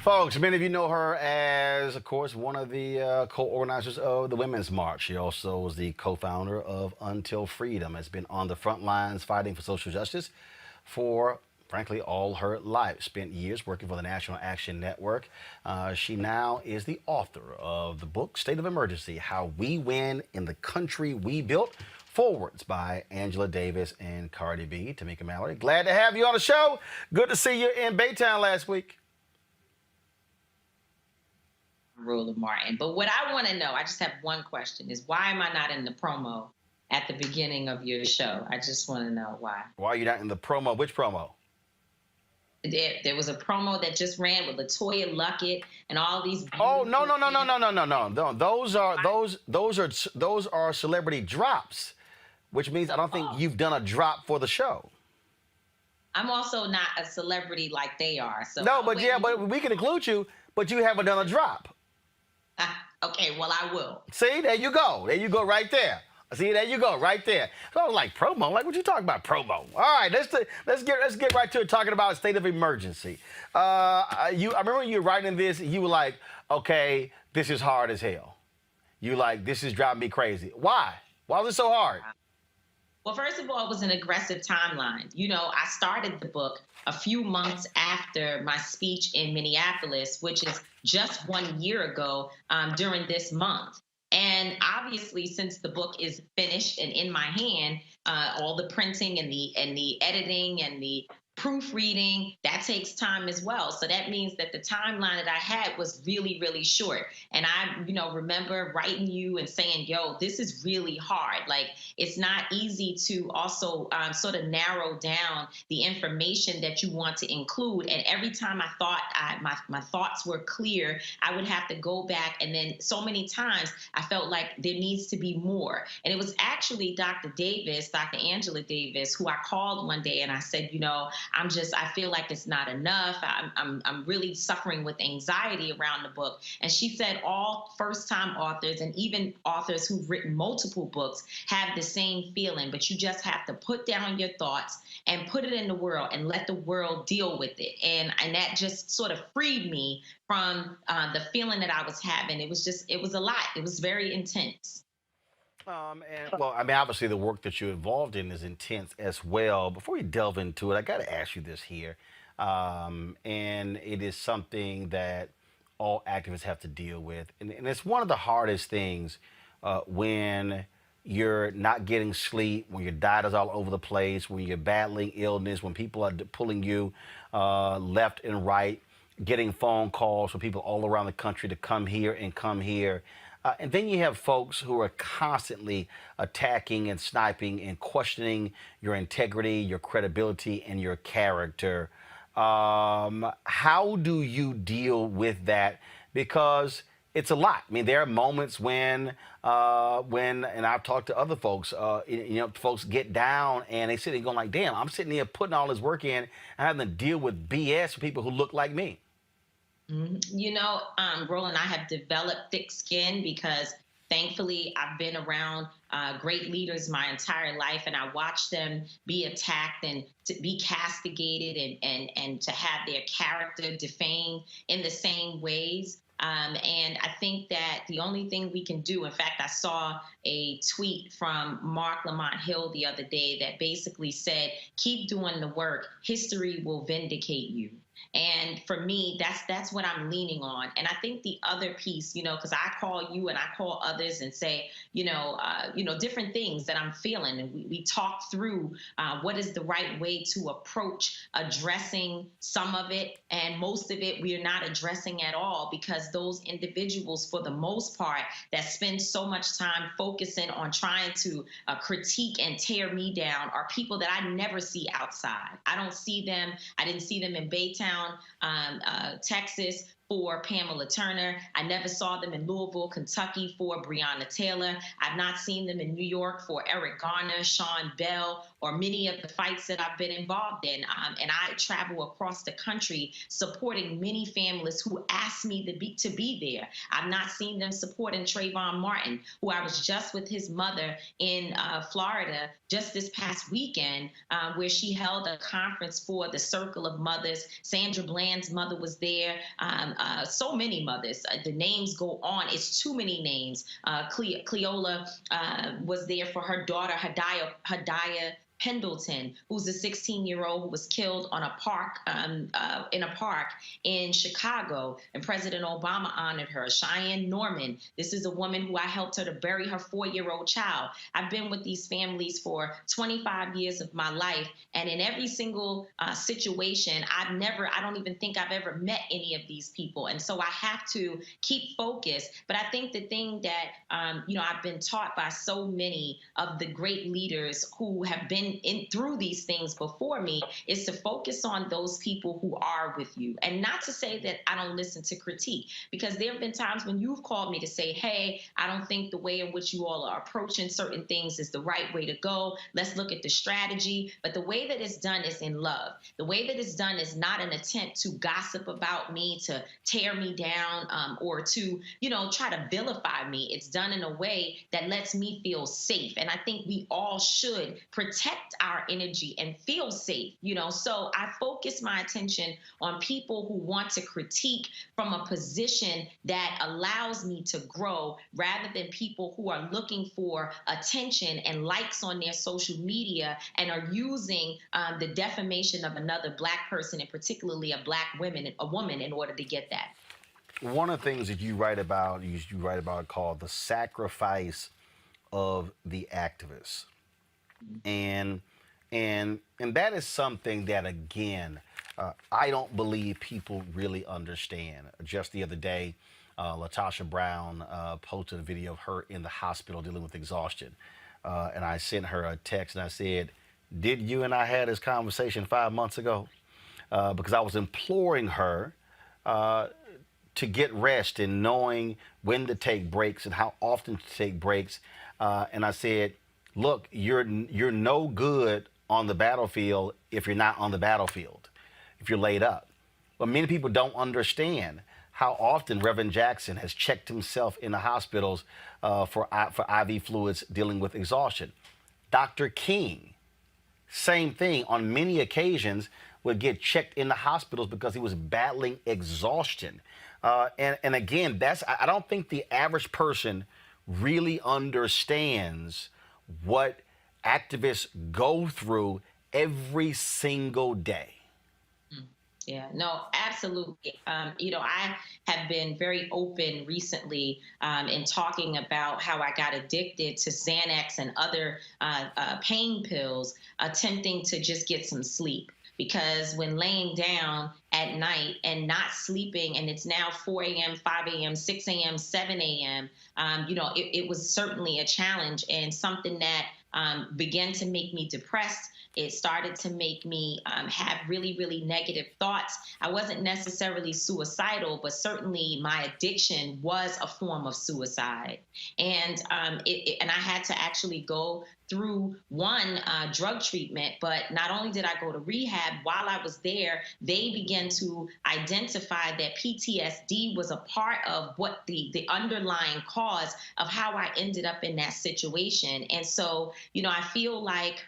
Folks, many of you know her as, of course, one of the co-organizers of the Women's March. She also was the co-founder of Until Freedom, has been on the front lines fighting for social justice for, frankly, all her life. Spent years working for the National Action Network. She now is the author of the book, State of Emergency, How We Win in the Country We Built. Forwards by Angela Davis and Cardi B. Tamika Mallory, glad to have you on the show. Good to see you in Baytown last week. Rule of Martin. But what I want to know, I just have one question, is why am I not in the promo at the beginning of your show? I just want to know why. Why are you not in the promo? Which promo? There was a promo that just ran with LaToya Luckett and all these. Oh no. Those are celebrity drops, which means I don't think you've done a drop for the show. I'm also not a celebrity like they are. So no, but we can include you, but you haven't done a drop. Okay, well, I will. See, there you go. There you go right there. See, there you go right there. So I was like, promo? Like, what you talking about, promo? All right, let's get right to it, talking about a state of emergency. I remember you were writing this, you were like, okay, this is hard as hell. You like, this is driving me crazy. Why? Why was it so hard? Well, first of all, it was an aggressive timeline. You know, I started the book a few months after my speech in Minneapolis, which is just 1 year ago during this month. And obviously, since the book is finished and in my hand, all the printing and the editing and the proofreading, that takes time as well. So that means that the timeline that I had was really, really short. And I, remember writing you and saying, yo, this is really hard. Like, it's not easy to also sort of narrow down the information that you want to include. And every time I thought my thoughts were clear, I would have to go back. And then so many times I felt like there needs to be more. And it was actually Dr. Angela Davis, who I called one day and I said, I feel like it's not enough. I'm really suffering with anxiety around the book. And she said all first-time authors and even authors who've written multiple books have the same feeling, but you just have to put down your thoughts and put it in the world and let the world deal with it. And that just sort of freed me from the feeling that I was having. It was a lot. It was very intense. Obviously the work that you're involved in is intense as well. Before we delve into it, I got to ask you this here. And it is something that all activists have to deal with. And it's one of the hardest things when you're not getting sleep, when your diet is all over the place, when you're battling illness, when people are pulling you left and right, getting phone calls from people all around the country to come here and come here. And then you have folks who are constantly attacking and sniping and questioning your integrity, your credibility, and your character. How do you deal with that? Because it's a lot. I mean, there are moments when and I've talked to other folks, folks get down and they sit there going like, damn, I'm sitting here putting all this work in and having to deal with BS for people who look like me. Roland, I have developed thick skin because thankfully I've been around great leaders my entire life, and I watched them be attacked and to be castigated and to have their character defamed in the same ways. And I think that the only thing we can do, in fact, I saw a tweet from Mark Lamont Hill the other day that basically said, keep doing the work. History will vindicate you. And for me, that's what I'm leaning on. And I think the other piece, because I call you and I call others and say, different things that I'm feeling, and we talk through what is the right way to approach addressing some of it, and most of it we are not addressing at all, because those individuals, for the most part, that spend so much time focusing on trying to critique and tear me down are people that I never see outside. I don't see them. I didn't see them in Baytown, Texas, for Pamela Turner. I never saw them in Louisville, Kentucky for Breonna Taylor. I've not seen them in New York for Eric Garner, Sean Bell, or many of the fights that I've been involved in. And I travel across the country supporting many families who asked me to be there. I've not seen them supporting Trayvon Martin, who I was just with his mother in Florida just this past weekend, where she held a conference for the Circle of Mothers. Sandra Bland's mother was there. So many mothers. The names go on. It's too many names. Cleola was there for her daughter, Hadaya Pendleton, who's a 16-year-old who was killed on in a park in Chicago, and President Obama honored her. Cheyenne Norman, this is a woman who I helped her to bury her 4-year-old child. I've been with these families for 25 years of my life, and in every single situation, I don't even think I've ever met any of these people, and so I have to keep focused. But I think the thing that I've been taught by so many of the great leaders who have been through these things before me is to focus on those people who are with you, and not to say that I don't listen to critique, because there have been times when you've called me to say, hey, I don't think the way in which you all are approaching certain things is the right way to go. Let's look at the strategy. But the way that it's done is in love. The way that it's done is not an attempt to gossip about me, to tear me down, or to, try to vilify me. It's done in a way that lets me feel safe. And I think we all should protect our energy and feel safe, so I focus my attention on people who want to critique from a position that allows me to grow, rather than people who are looking for attention and likes on their social media and are using the defamation of another Black person, and particularly a woman, in order to get that. One of the things that you write about called the sacrifice of the activist. And that is something that, again, I don't believe people really understand. Just the other day, Latasha Brown posted a video of her in the hospital dealing with exhaustion, and I sent her a text and I said, "Did you and I had this conversation 5 months ago?" Because I was imploring her to get rest and knowing when to take breaks and how often to take breaks, and I said, look, you're no good on the battlefield if you're not on the battlefield, if you're laid up. But many people don't understand how often Reverend Jackson has checked himself in the hospitals for IV fluids dealing with exhaustion. Dr. King, same thing, on many occasions would get checked in the hospitals because he was battling exhaustion. And again, I don't think the average person really understands what activists go through every single day. Yeah, no, absolutely. I have been very open recently in talking about how I got addicted to Xanax and other pain pills, attempting to just get some sleep. Because when laying down at night and not sleeping, and it's now 4 a.m., 5 a.m., 6 a.m., 7 a.m., it was certainly a challenge, and something that began to make me depressed. It started to make me have really, really negative thoughts. I wasn't necessarily suicidal, but certainly my addiction was a form of suicide. And and I had to actually go through one drug treatment, but not only did I go to rehab, while I was there, they began to identify that PTSD was a part of what the underlying cause of how I ended up in that situation. And so I feel like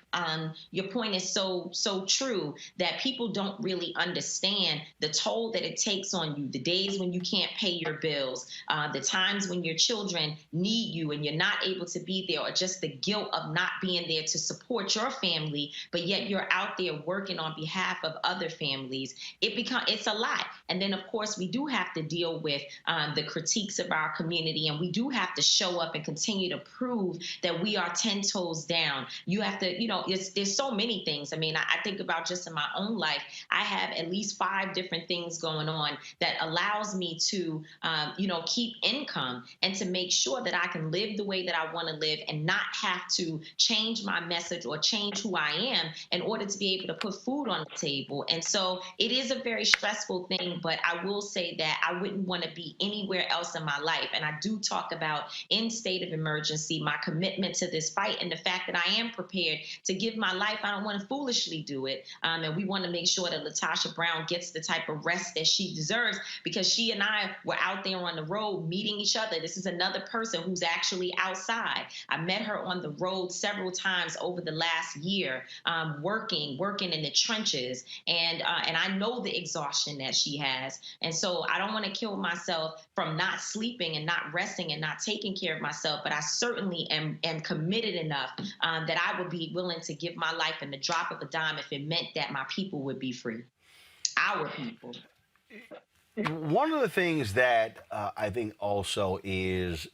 your point is so true, that people don't really understand the toll that it takes on you, the days when you can't pay your bills, the times when your children need you and you're not able to be there, or just the guilt of not being there to support your family, but yet you're out there working on behalf of other families. It's a lot. And then, of course, we do have to deal with the critiques of our community, and we do have to show up and continue to prove that we are 10 toes down. You have to, there's so many things. I mean, I think about just in my own life, I have at least 5 different things going on that allows me to, keep income and to make sure that I can live the way that I want to live and not have to change my message or change who I am in order to be able to put food on the table. And so it is a very stressful thing, but I will say that I wouldn't want to be anywhere else in my life. And I do talk about, in state of emergency, my commitment to this fight and the fact that I am prepared to give my life. I don't want to foolishly do it. And we want to make sure that LaTosha Brown gets the type of rest that she deserves, because she and I were out there on the road meeting each other. This is another person who's actually outside. I met her on the road several times over the last year, working in the trenches. And I know the exhaustion that she has. And so I don't want to kill myself from not sleeping and not resting and not taking care of myself. But I certainly am committed enough that I would be willing to give my life in the drop of a dime if it meant that my people would be free. Our people. One of the things that I think also is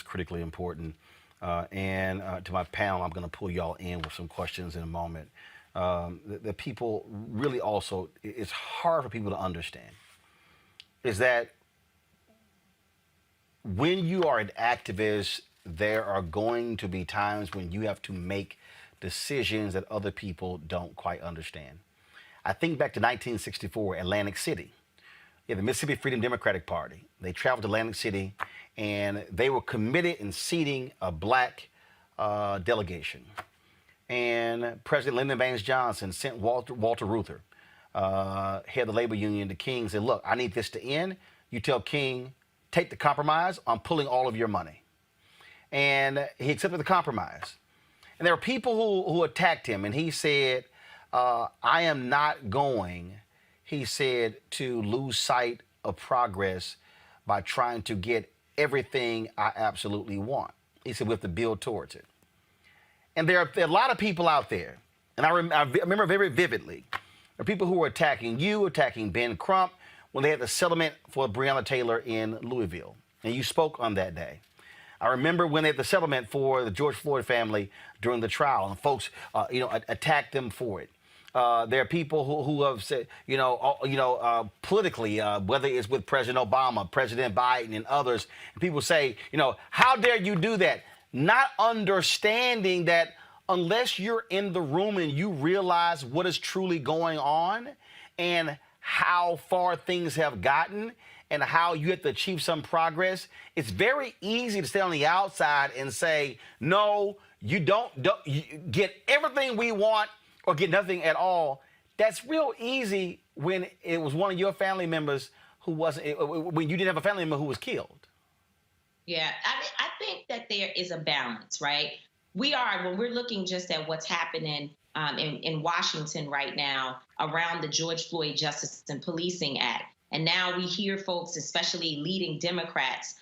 critically important, and to my panel, I'm going to pull y'all in with some questions in a moment. The people really also, it's hard for people to understand, is that when you are an activist, there are going to be times when you have to make decisions that other people don't quite understand. I think back to 1964, Atlantic City. The Mississippi Freedom Democratic Party. They traveled to Atlantic City, and they were committed in seating a black delegation. And President Lyndon Baines Johnson sent Walter Reuther, head of the labor union, to King and said, look, I need this to end. You tell King, take the compromise. I'm pulling all of your money. And he accepted the compromise. And there were people who attacked him, and he said, I am not going, he said, to lose sight of progress by trying to get everything I absolutely want. He said, we have to build towards it. And there are a lot of people out there, and I remember very vividly, there are people who were attacking you, attacking Ben Crump, when they had the settlement for Breonna Taylor in Louisville. And you spoke on that day. I remember when they had the settlement for the George Floyd family during the trial, and folks, attacked them for it. There are people who have said, politically, whether it's with President Obama, President Biden, and others, and people say, how dare you do that? Not understanding that unless you're in the room and you realize what is truly going on and how far things have gotten and how you have to achieve some progress, it's very easy to stay on the outside and say, no, you don't you get everything we want or get nothing at all. That's real easy when it was one of your family members when you didn't have a family member who was killed. Yeah, I think that there is a balance, right? When we're looking just at what's happening in Washington right now around the George Floyd Justice and Policing Act. And now we hear folks, especially leading Democrats,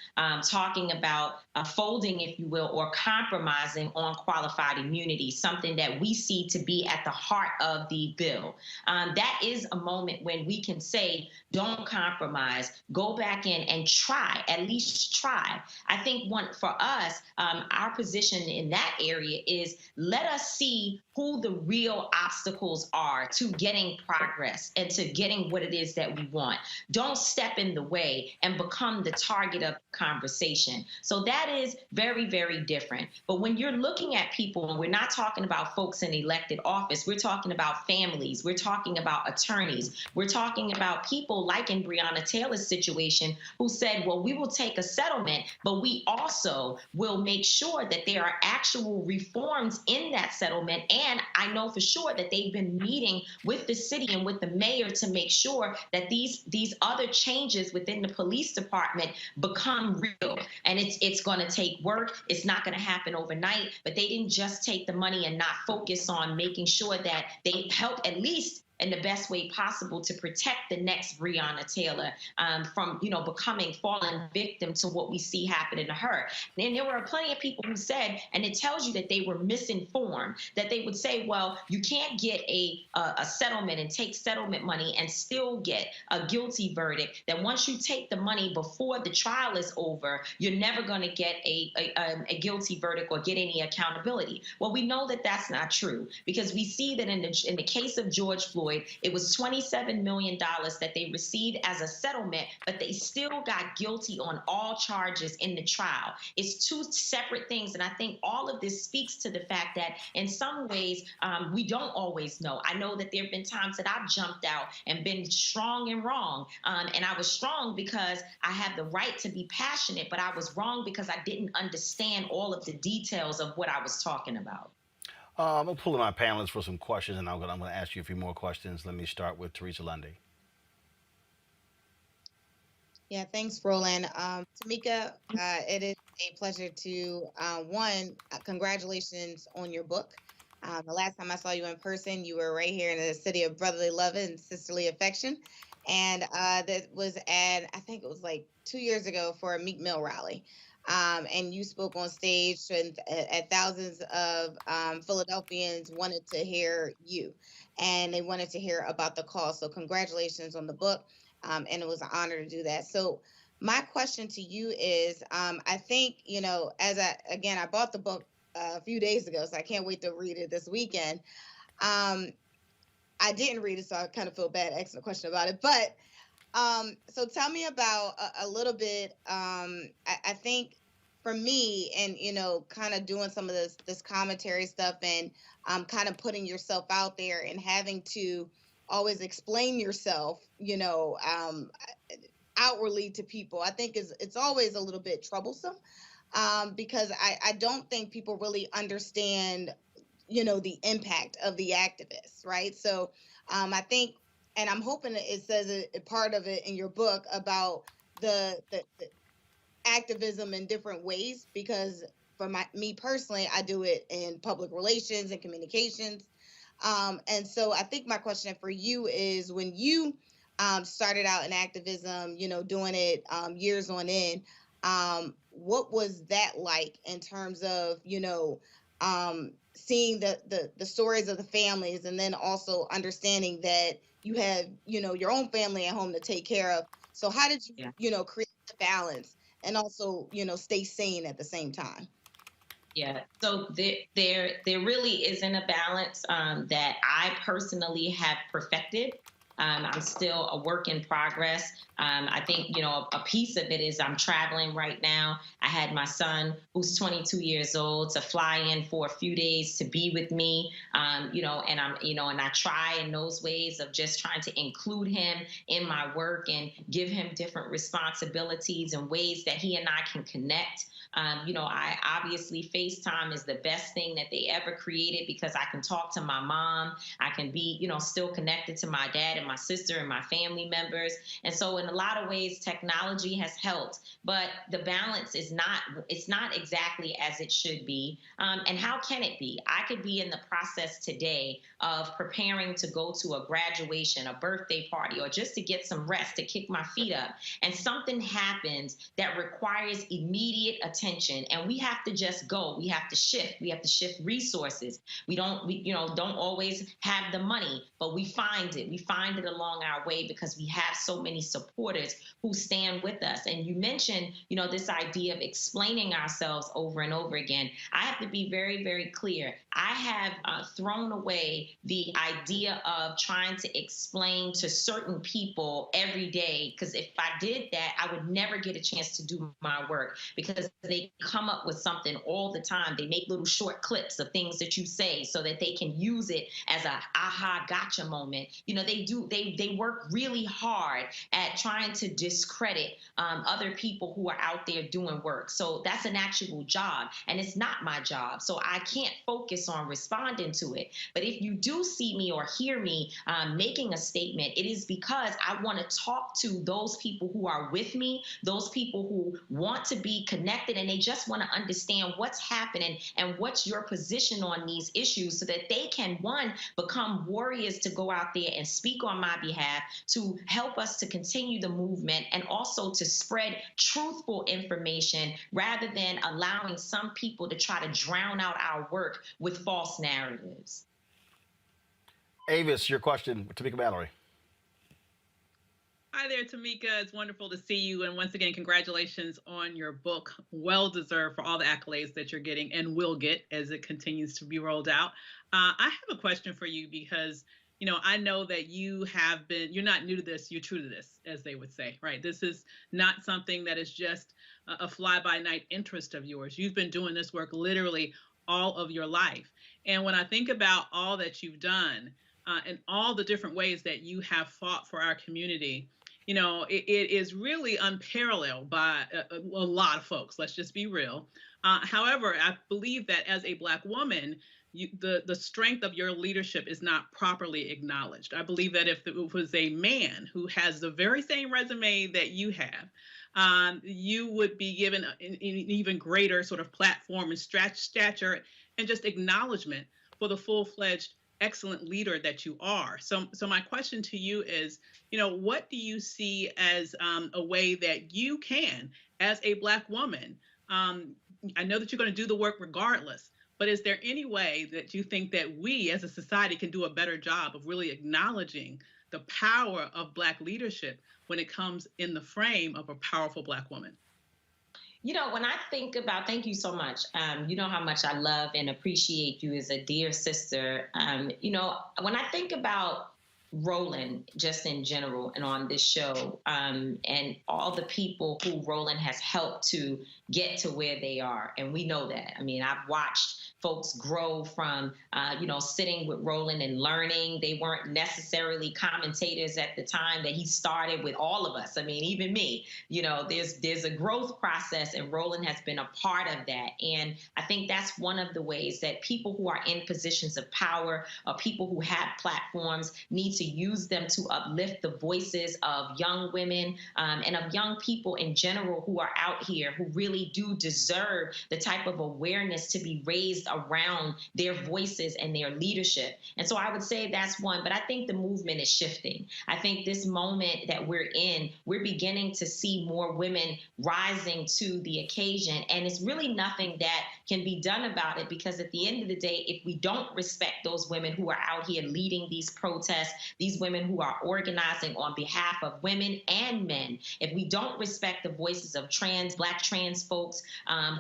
talking about folding, if you will, or compromising on qualified immunity, something that we see to be at the heart of the bill. That is a moment when we can say, don't compromise, go back in and try, at least try. I think for us, our position in that area is let us see who the real obstacles are to getting progress and to getting what it is that we want. Don't step in the way and become the target of conversation. So that is very, very different. But when you're looking at people, and we're not talking about folks in elected office, we're talking about families, we're talking about attorneys, we're talking about people like in Breonna Taylor's situation who said, well, we will take a settlement, but we also will make sure that there are actual reforms in that settlement. And I know for sure that they've been meeting with the city and with the mayor to make sure that these these other changes within the police department become real. And it's going to take work. It's not going to happen overnight. But they didn't just take the money and not focus on making sure that they help at least in the best way possible to protect the next Breonna Taylor from, falling victim to what we see happening to her. And there were plenty of people who said, and it tells you that they were misinformed, that they would say, well, you can't get a settlement and take settlement money and still get a guilty verdict, that once you take the money before the trial is over, you're never going to get a guilty verdict or get any accountability. Well, we know that that's not true, because we see that in the case of George Floyd, it was $27 million that they received as a settlement, but they still got guilty on all charges in the trial. It's two separate things. And I think all of this speaks to the fact that in some ways, we don't always know. I know that there have been times that I've jumped out and been strong and wrong. And I was strong because I had the right to be passionate, but I was wrong because I didn't understand all of the details of what I was talking about. I'm going to pull in my panelists for some questions, and I'm going to ask you a few more questions. Let me start with Teresa Lundy. Yeah, thanks, Roland. Tamika, it is a pleasure to, congratulations on your book. The last time I saw you in person, you were right here in the city of brotherly love and sisterly affection. And that was I think it was like 2 years ago for a Meek Mill rally. And you spoke on stage, and thousands of Philadelphians wanted to hear you, and they wanted to hear about the cause. So congratulations on the book, and it was an honor to do that. So my question to you is, I think, I bought the book a few days ago, so I can't wait to read it this weekend. I didn't read it, so I kind of feel bad asking a question about it, but so tell me about a little bit. I think for me, and kind of doing some of this commentary stuff, and kind of putting yourself out there and having to always explain yourself, outwardly to people, I think it's always a little bit troublesome, because I don't think people really understand, the impact of the activists, right? So I think. And I'm hoping that it says a part of it in your book about the activism in different ways, because for me personally, I do it in public relations and communications. And so I think my question for you is, when you started out in activism, doing it years on end, what was that like in terms of, seeing the stories of the families, and then also understanding that you have, your own family at home to take care of. So how did you, create the balance and also, stay sane at the same time? Yeah, so there really isn't a balance that I personally have perfected. I'm still a work in progress. I think, a piece of it is I'm traveling right now. I had my son, who's 22 years old, to fly in for a few days to be with me, and I'm, and I try in those ways of just trying to include him in my work and give him different responsibilities and ways that he and I can connect. I obviously FaceTime is the best thing that they ever created, because I can talk to my mom. I can be, still connected to my dad and my sister and my family members. And so in a lot of ways, technology has helped, but the balance is it's not exactly as it should be. And how can it be? I could be in the process today of preparing to go to a graduation, a birthday party, or just to get some rest, to kick my feet up. And something happens that requires immediate attention, and we have to just go. We have to shift. We have to shift resources. We don't always have the money, but we find it. We find it along our way, because we have so many supporters who stand with us. And you mentioned, this idea of explaining ourselves over and over again. I have to be very, very clear. I have thrown away the idea of trying to explain to certain people every day, because if I did that, I would never get a chance to do my work, because they come up with something all the time. They make little short clips of things that you say so that they can use it as a aha gotcha moment. They work really hard at trying to discredit other people who are out there doing work. So that's an actual job, and it's not my job. So I can't focus on on responding to it. But if you do see me or hear me making a statement, it is because I want to talk to those people who are with me, those people who want to be connected, and they just want to understand what's happening and what's your position on these issues so that they can, one, become warriors to go out there and speak on my behalf, to help us to continue the movement, and also to spread truthful information rather than allowing some people to try to drown out our work with false narratives. Avis, your question, Tamika Mallory. Hi there, Tamika. It's wonderful to see you. And once again, congratulations on your book. Well deserved for all the accolades that you're getting and will get as it continues to be rolled out. I have a question for you because, you know, I know that you're not new to this, you're true to this, as they would say, right? This is not something that is just a fly-by-night interest of yours. You've been doing this work literally all of your life. And when I think about all that you've done and all the different ways that you have fought for our community, you know, it is really unparalleled by a lot of folks. Let's just be real. However, I believe that as a Black woman, the strength of your leadership is not properly acknowledged. I believe that if it was a man who has the very same resume that you have, you would be given an even greater sort of platform and stature and just acknowledgement for the full-fledged excellent leader that you are. So my question to you is, you know, what do you see as a way that you can, as a Black woman, I know that you're going to do the work regardless, but is there any way that you think that we as a society can do a better job of really acknowledging the power of Black leadership when it comes in the frame of a powerful Black woman? You know, when I think about, thank you so much. You know how much I love and appreciate you as a dear sister. You know, when I think about Roland, just in general, and on this show, and all the people who Roland has helped to get to where they are, and we know that. I mean, I've watched folks grow from, you know, sitting with Roland and learning. They weren't necessarily commentators at the time that he started with all of us. I mean, even me, you know, there's a growth process, and Roland has been a part of that. And I think that's one of the ways that people who are in positions of power, or people who have platforms, need to use them to uplift the voices of young women and of young people in general who are out here, who really do deserve the type of awareness to be raised around their voices and their leadership. And so I would say that's one, but I think the movement is shifting. I think this moment that we're in, we're beginning to see more women rising to the occasion. And it's really nothing that can be done about it, because at the end of the day, if we don't respect those women who are out here leading these protests, these women who are organizing on behalf of women and men, if we don't respect the voices of Black trans folks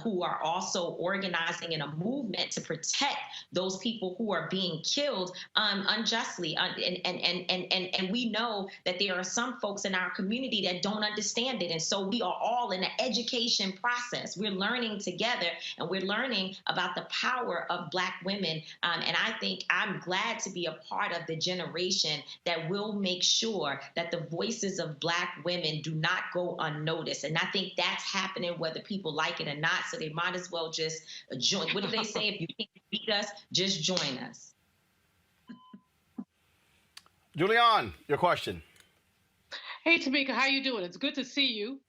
who are also organizing in a movement to protect those people who are being killed unjustly. And we know that there are some folks in our community that don't understand it. And so we are all in an education process. We're learning together, and we're learning about the power of Black women. And I think I'm glad to be a part of the generation that will make sure that the voices of Black women do not go unnoticed. And I think that's happening whether people like it or not. So they might as well just join. What do they say? If you can't beat us, just join us. Julianne, your question. Hey, Tamika, how you doing? It's good to see you.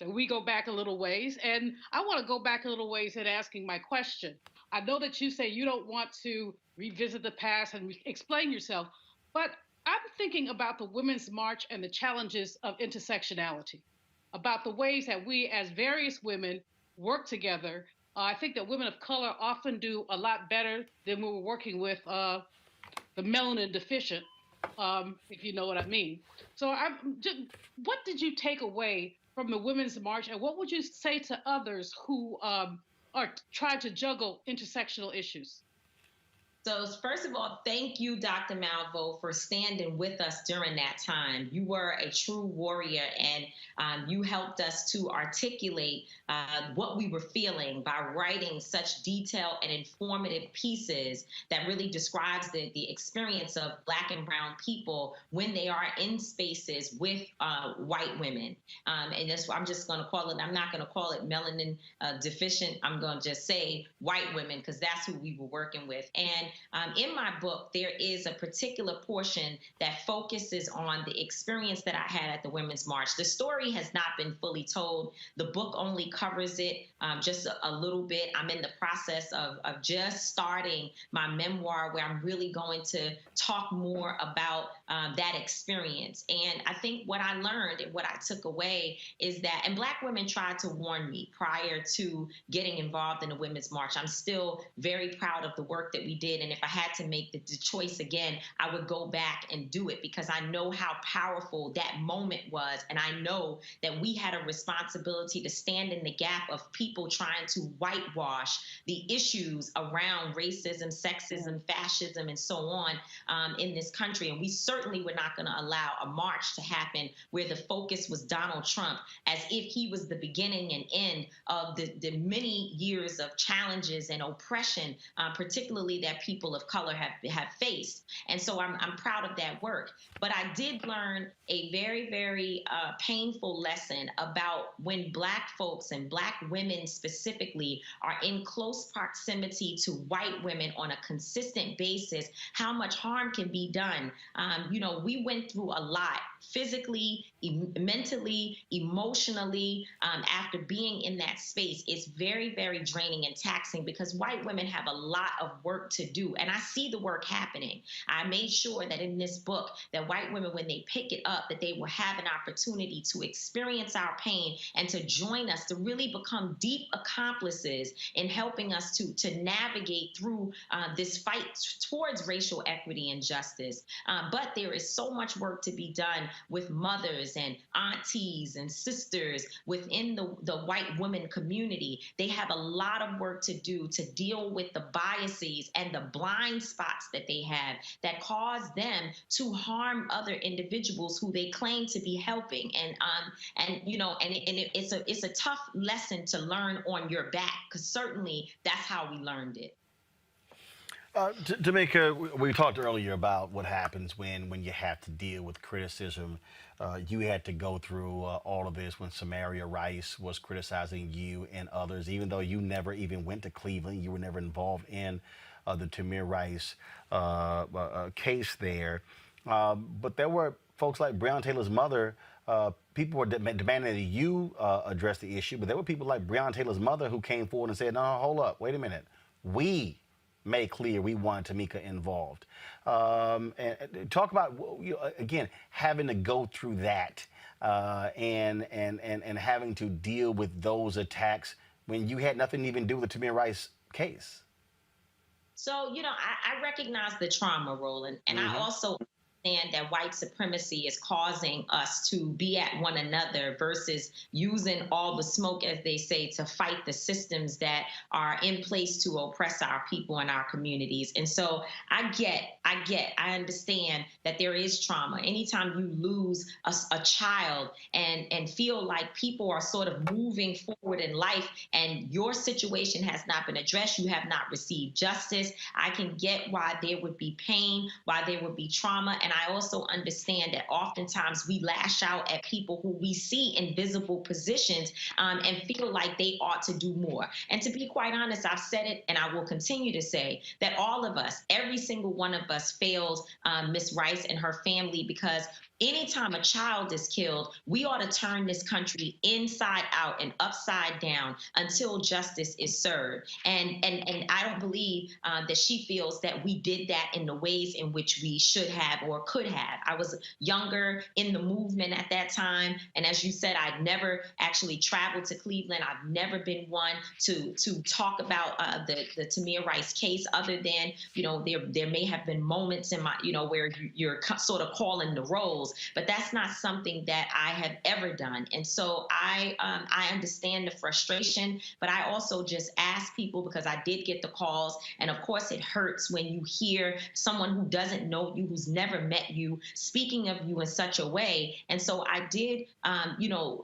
We go back a little ways, and I want to go back a little ways in asking my question. I know that you say you don't want to revisit the past and explain yourself, but I'm thinking about the Women's March and the challenges of intersectionality, about the ways that we as various women work together. I think that women of color often do a lot better than when we're working with the melanin deficient, if you know what I mean. So what did you take away from the Women's March, and what would you say to others who are trying to juggle intersectional issues? So, first of all, thank you, Dr. Malvo, for standing with us during that time. You were a true warrior, and you helped us to articulate what we were feeling by writing such detailed and informative pieces that really describes the experience of Black and Brown people when they are in spaces with white women. And that's I'm just going to call it, I'm not going to call it melanin deficient. I'm going to just say white women, because that's who we were working with. And in my book, there is a particular portion that focuses on the experience that I had at the Women's March. The story has not been fully told. The book only covers it just a little bit. I'm in the process of just starting my memoir, where I'm really going to talk more about that experience. And I think what I learned and what I took away is that, and Black women tried to warn me prior to getting involved in the Women's March. I'm still very proud of the work that we did. And if I had to make the choice again, I would go back and do it, because I know how powerful that moment was. And I know that we had a responsibility to stand in the gap of people trying to whitewash the issues around racism, sexism, fascism, and so on in this country. And we certainly were not going to allow a march to happen where the focus was Donald Trump, as if he was the beginning and end of the many years of challenges and oppression, particularly that people of color have faced. And so I'm proud of that work. But I did learn a very, very painful lesson about when Black folks and Black women specifically are in close proximity to white women on a consistent basis, how much harm can be done. We went through a lot physically, mentally, emotionally, after being in that space. It's very, very draining and taxing, because white women have a lot of work to do. And I see the work happening. I made sure that in this book, that white women, when they pick it up, that they will have an opportunity to experience our pain and to join us, to really become deep accomplices in helping us to navigate through this fight towards racial equity and justice. But there is so much work to be done with mothers and aunties and sisters within the white woman community. They have a lot of work to do to deal with the biases and the blind spots that they have that cause them to harm other individuals who they claim to be helping. It's a tough lesson to learn on your back, because certainly that's how we learned it. Tamika, we talked earlier about what happens when you have to deal with criticism. You had to go through all of this when Samaria Rice was criticizing you and others, even though you never even went to Cleveland. You were never involved in the Tamir Rice case there. But there were folks like Breonna Taylor's mother. People were demanding that you address the issue, but there were people like Breonna Taylor's mother who came forward and said, no, hold up, wait a minute. We made clear we want Tamika involved. And talk about, again, having to go through that and having to deal with those attacks when you had nothing to even do with the Tamir Rice case. So, I recognize the trauma, Roland, and I also understand that white supremacy is causing us to be at one another versus using all the smoke, as they say, to fight the systems that are in place to oppress our people and our communities. And so I understand that there is trauma. Anytime you lose a child and feel like people are sort of moving forward in life and your situation has not been addressed, you have not received justice, I can get why there would be pain, why there would be trauma. And I also understand that oftentimes we lash out at people who we see in visible positions and feel like they ought to do more. And to be quite honest, I've said it and I will continue to say that all of us, every single one of us fails Miss Rice and her family, because anytime a child is killed, we ought to turn this country inside out and upside down until justice is served. And I don't believe that she feels that we did that in the ways in which we should have or could have. I was younger in the movement at that time. And as you said, I'd never actually traveled to Cleveland. I've never been one to talk about the Tamir Rice case, other than, there may have been moments in my, where you're sort of calling the roles. But that's not something that I have ever done. And so I understand the frustration, but I also just ask people, because I did get the calls calls. And of course, it hurts when you hear someone who doesn't know you, who's never met you, speaking of you in such a way. And so I did,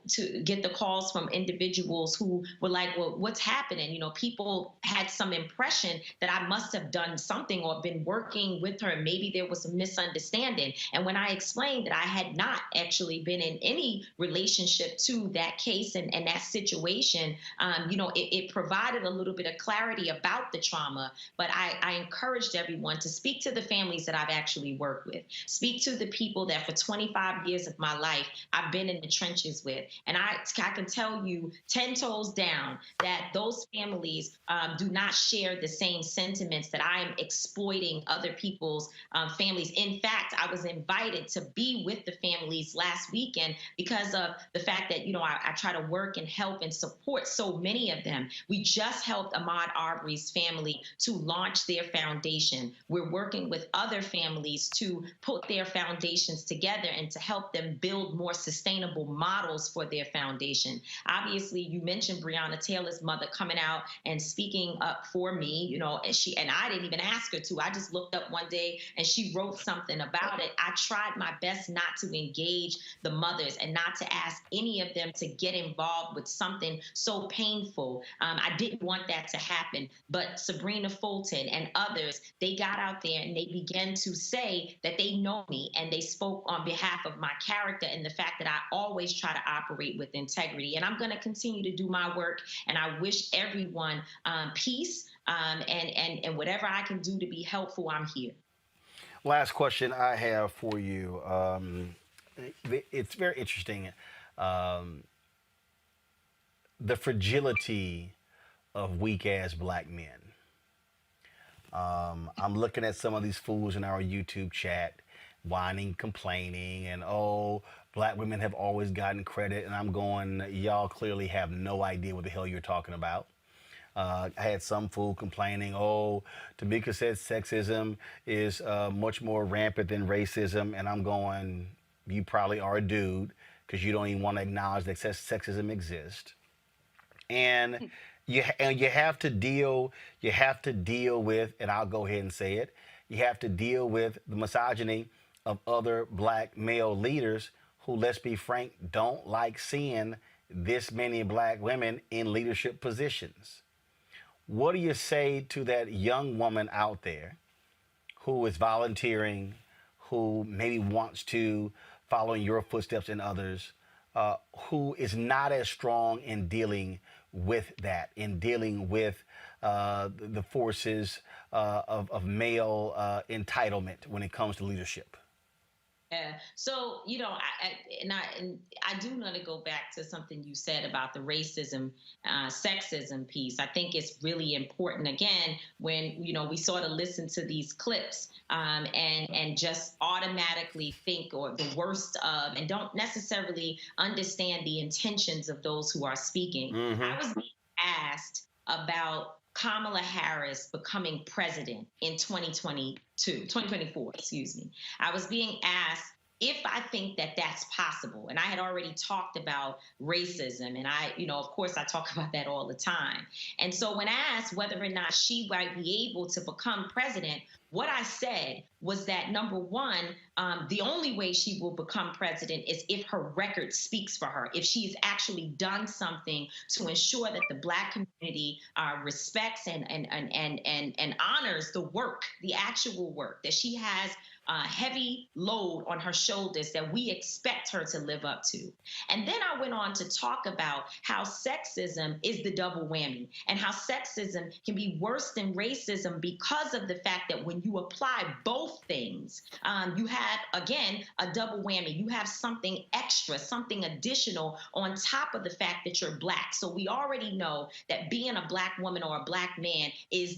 to get the calls from individuals who were like, well, what's happening? People had some impression that I must have done something or been working with her. Maybe there was a misunderstanding. And when I explained that I had not actually been in any relationship to that case and that situation, it provided a little bit of clarity about the trauma. But I encouraged everyone to speak to the families that I've actually worked with, speak to the people that for 25 years of my life I've been in the trenches with. And I can tell you 10 toes down that those families do not share the same sentiments that I am exploiting other people's families. In fact, I was invited to be with the families last weekend because of the fact that, I try to work and help and support so many of them. We just helped Ahmaud Arbery's family to launch their foundation. We're working with other families to put their foundations together and to help them build more sustainable models for their foundation. Obviously, you mentioned Breonna Taylor's mother coming out and speaking up for me, and I didn't even ask her to. I just looked up one day and she wrote something about it. I tried my best not to engage the mothers and not to ask any of them to get involved with something so painful. I didn't want that to happen. But Sabrina Fulton and others, they got out there and they began to say that they know me, and they spoke on behalf of my character and the fact that I always try to operate with integrity. And I'm going to continue to do my work. And I wish everyone peace, and whatever I can do to be helpful, I'm here. Last question I have for you. It's very interesting. The fragility of weak ass black men. I'm looking at some of these fools in our YouTube chat, whining, complaining, and black women have always gotten credit. And I'm going, y'all clearly have no idea what the hell you're talking about. I had some fool complaining, Tamika said sexism is much more rampant than racism. And I'm going, you probably are a dude because you don't even want to acknowledge that sexism exists. And you have to deal with, and I'll go ahead and say it, you have to deal with the misogyny of other black male leaders who, let's be frank, don't like seeing this many black women in leadership positions. What do you say to that young woman out there who is volunteering, who maybe wants to follow in your footsteps and others, who is not as strong in dealing with that, in dealing with the forces of male entitlement when it comes to leadership? Yeah. So, I do want to go back to something you said about the racism, sexism piece. I think it's really important, again, when, we sort of listen to these clips and just automatically think or the worst of, and don't necessarily understand the intentions of those who are speaking. Mm-hmm. I was being asked about Kamala Harris becoming president in 2024, excuse me. I was being asked if I think that that's possible. And I had already talked about racism. And of course, I talk about that all the time. And so when asked whether or not she might be able to become president, what I said was that, number one, the only way she will become president is if her record speaks for her, if she's actually done something to ensure that the Black community respects and honors the work, the actual work, that she has a heavy load on her shoulders that we expect her to live up to. And then I went on to talk about how sexism is the double whammy and how sexism can be worse than racism because of the fact that when you apply both things, you have, again, a double whammy. You have something extra, something additional on top of the fact that you're Black. So we already know that being a Black woman or a Black man is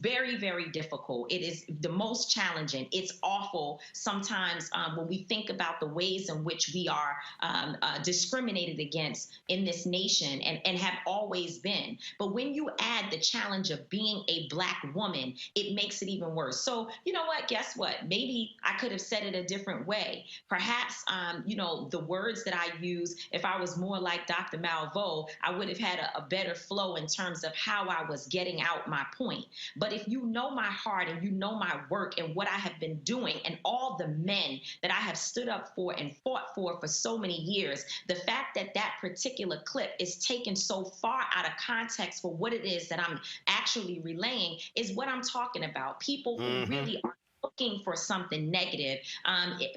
very, very difficult. It is the most challenging. It's awful sometimes when we think about the ways in which we are discriminated against in this nation and have always been. But when you add the challenge of being a Black woman, it makes it it even worse. So, you know what? Guess what? Maybe I could have said it a different way. Perhaps, the words that I use, if I was more like Dr. Malveaux, I would have had a better flow in terms of how I was getting out my point. But if you know my heart and you know my work and what I have been doing and all the men that I have stood up for and fought for so many years, the fact that that particular clip is taken so far out of context for what it is that I'm actually relaying is what I'm talking about. People who really are looking for something negative,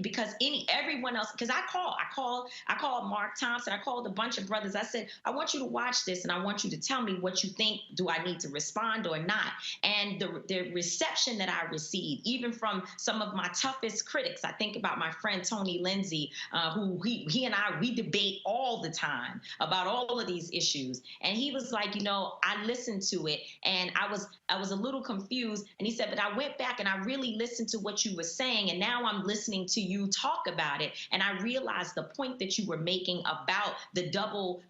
because everyone else, because I called Mark Thompson, I called a bunch of brothers. I said, I want you to watch this and I want you to tell me what you think. Do I need to respond or not? And the reception that I received, even from some of my toughest critics, I think about my friend Tony Lindsay, who he and we debate all the time about all of these issues. And he was like, I listened to it and I was a little confused. And he said, but I went back and I really listened to what you were saying. And now I'm listening to you talk about it. And I realized the point that you were making about the double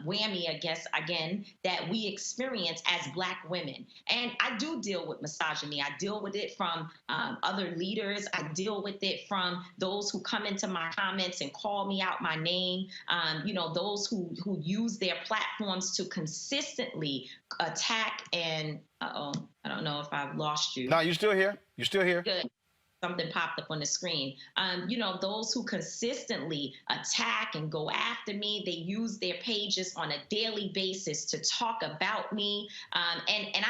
whammy, I guess, again, that we experience as Black women. And I do deal with misogyny. I deal with it from other leaders. I deal with it from those who come into my comments and call me out my name. Those who use their platforms to consistently attack and, I don't know if I've lost you. No, you're still here. You're still here. Good. Something popped up on the screen. Those who consistently attack and go after me, they use their pages on a daily basis to talk about me. And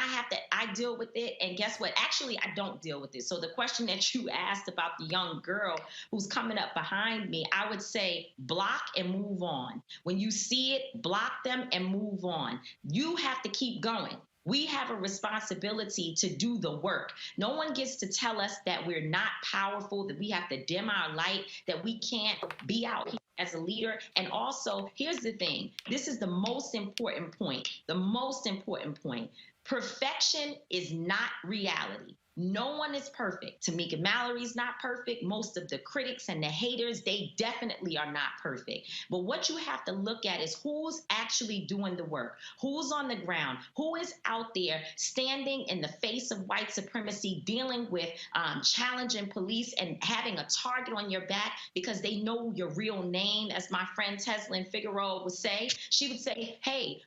I deal with it. And guess what? Actually, I don't deal with it. So the question that you asked about the young girl who's coming up behind me, I would say block and move on. When you see it, block them and move on. You have to keep going. We have a responsibility to do the work. No one gets to tell us that we're not powerful, that we have to dim our light, that we can't be out here as a leader. And also, here's the thing. This is the most important point. The most important point. Perfection is not reality. No one is perfect. Tamika Mallory's not perfect. Most of the critics and the haters, they definitely are not perfect. But what you have to look at is who's actually doing the work, who's on the ground, who is out there standing in the face of white supremacy, dealing with challenging police and having a target on your back because they know your real name. As my friend Teslin Figueroa would say, she would say, hey,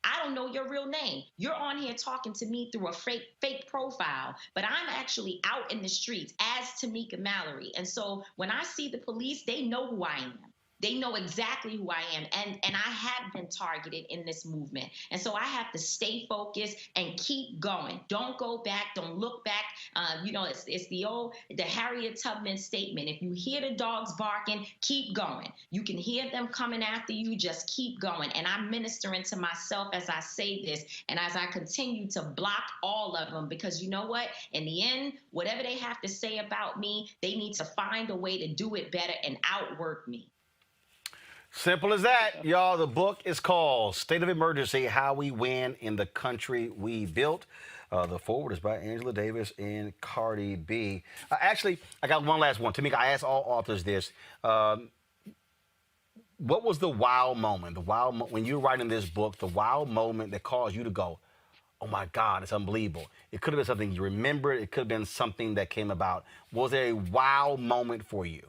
I don't know your real name. You're on here talking to me through a fake profile, but I'm actually out in the streets as Tamika Mallory. And so when I see the police, they know who I am. They know exactly who I am. And I have been targeted in this movement. And so I have to stay focused and keep going. Don't go back. Don't look back. It's the Harriet Tubman statement. If you hear the dogs barking, keep going. You can hear them coming after you. Just keep going. And I'm ministering to myself as I say this and as I continue to block all of them, because you know what? In the end, whatever they have to say about me, they need to find a way to do it better and outwork me. Simple as that, y'all. The book is called State of Emergency, How We Win in the Country We Built. The forward is by Angela Davis and Cardi B. Actually, I got one last one. Tamika, I asked all authors this. What was the wow moment? When you were writing this book, the wow moment that caused you to go, oh my God, it's unbelievable. It could have been something you remembered. It could have been something that came about. Was there a wow moment for you?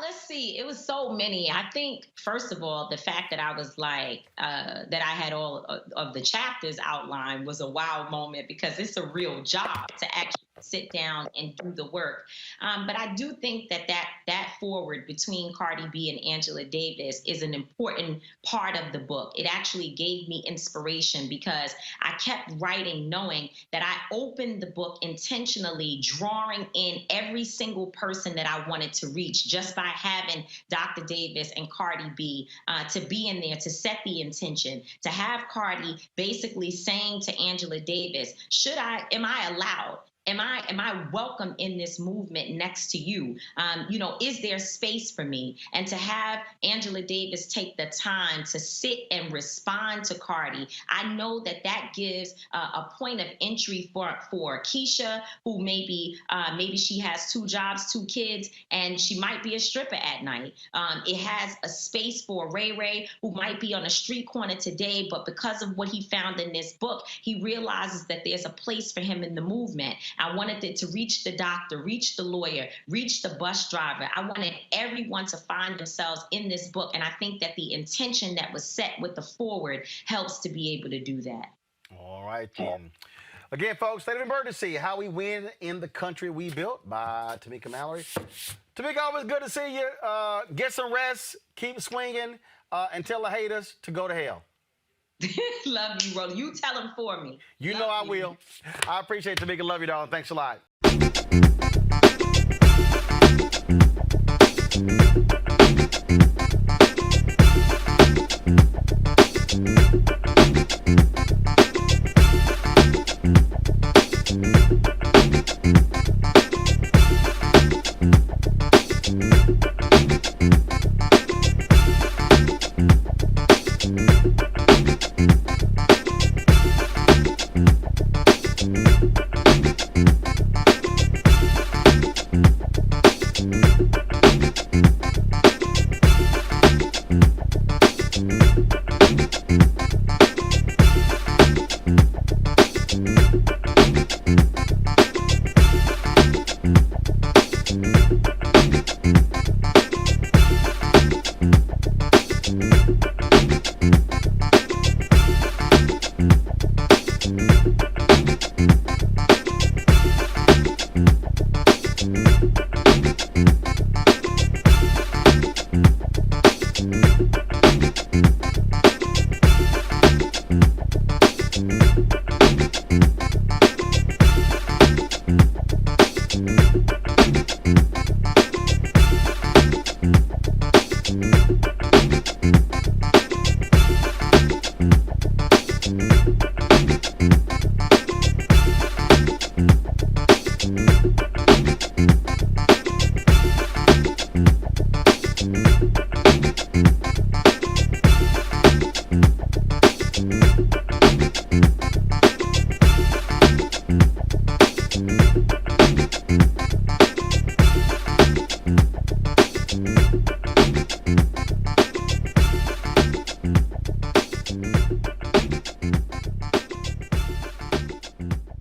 Let's see. It was so many. I think, first of all, the fact that I was like, that I had all of the chapters outlined was a wow moment, because it's a real job to actually sit down and do the work. But I do think that forward between Cardi B and Angela Davis is an important part of the book. It actually gave me inspiration, because I kept writing knowing that I opened the book intentionally, drawing in every single person that I wanted to reach just by having Dr. Davis and Cardi B to be in there, to set the intention, to have Cardi basically saying to Angela Davis, am I allowed am I welcome in this movement next to you? Is there space for me? And to have Angela Davis take the time to sit and respond to Cardi, I know that that gives a point of entry for Keisha, who maybe she has 2 jobs, 2 kids, and she might be a stripper at night. It has a space for Ray Ray, who might be on a street corner today, but because of what he found in this book, he realizes that there's a place for him in the movement. I wanted it to reach the doctor, reach the lawyer, reach the bus driver. I wanted everyone to find themselves in this book. And I think that the intention that was set with the forward helps to be able to do that. All right, then. Again, folks, State of Emergency, How We Win in the Country We Built by Tamika Mallory. Tamika, always good to see you. Get some rest, keep swinging, and tell the haters to go to hell. Love you, Rolly. You tell them for me. You know I will. I appreciate it, Tamika. Love you, dog. Thanks a lot.